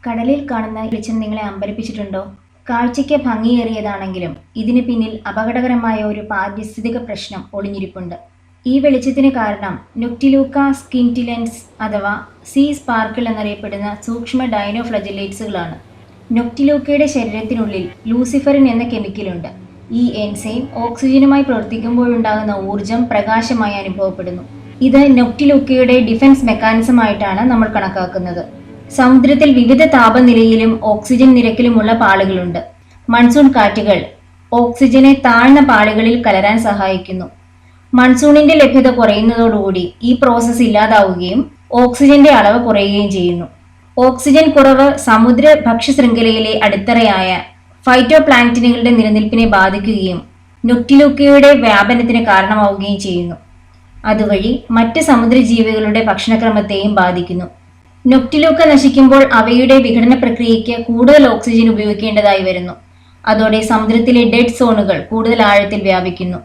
കടലിൽ കാണുന്ന വെളിച്ചം നിങ്ങളെ അമ്പരപ്പിച്ചിട്ടുണ്ടോ? കാഴ്ചയ്ക്ക് ഭംഗിയേറിയതാണെങ്കിലും ഇതിന് പിന്നിൽ അപകടകരമായ ഒരു പാരിസ്ഥിതിക പ്രശ്നം ഒളിഞ്ഞിരിപ്പുണ്ട്. ഈ വെളിച്ചത്തിന് കാരണം നൊക്റ്റിലൂക്ക സ്കിന്റിലെൻസ് അഥവാ സീ സ്പാർക്കിൾ എന്നറിയപ്പെടുന്ന സൂക്ഷ്മ ഡൈനോഫ്ലജല്ലേറ്റ്സുകളാണ്. നൊക്റ്റിലൂക്കയുടെ ശരീരത്തിനുള്ളിൽ ലൂസിഫറിൻ എന്ന കെമിക്കലുണ്ട്. ഈ എൻസൈം ഓക്സിജനുമായി പ്രവർത്തിക്കുമ്പോഴുണ്ടാകുന്ന ഊർജം പ്രകാശമായി അനുഭവപ്പെടുന്നു. ഇത് നൊക്റ്റിലൂക്കയുടെ ഡിഫൻസ് മെക്കാനിസമായിട്ടാണ് നമ്മൾ കണക്കാക്കുന്നത്. സമുദ്രത്തിൽ വിവിധ താപനിലയിലും ഓക്സിജൻ നിരക്കിലുമുള്ള പാളികളുണ്ട്. മൺസൂൺ കാറ്റുകൾ ഓക്സിജനെ താഴ്ന്ന പാളികളിൽ കലരാൻ സഹായിക്കുന്നു. മൺസൂണിന്റെ ലഭ്യത കുറയുന്നതോടുകൂടി ഈ പ്രോസസ്സ് ഇല്ലാതാവുകയും ഓക്സിജന്റെ അളവ് കുറയുകയും ചെയ്യുന്നു. ഓക്സിജൻ കുറവ് സമുദ്ര ഭക്ഷ്യശൃംഖലയിലെ അടിത്തറയായ ഫൈറ്റോപ്ലാങ്ക്ടനുകളുടെ നിലനിൽപ്പിനെ ബാധിക്കുകയും നൊക്റ്റിലൂക്കയുടെ വ്യാപനത്തിന് കാരണമാവുകയും ചെയ്യുന്നു. അതുവഴി മറ്റ് സമുദ്രജീവികളുടെ ഭക്ഷണക്രമത്തെയും ബാധിക്കുന്നു. നൊക്റ്റിലൂക്ക നശിക്കുമ്പോൾ അവയുടെ വിഘടന പ്രക്രിയയ്ക്ക് കൂടുതൽ ഓക്സിജൻ ഉപയോഗിക്കേണ്ടതായി വരുന്നു. അതോടെ സമുദ്രത്തിലെ ഡെഡ് സോണുകൾ കൂടുതൽ ആഴത്തിൽ വ്യാപിക്കുന്നു.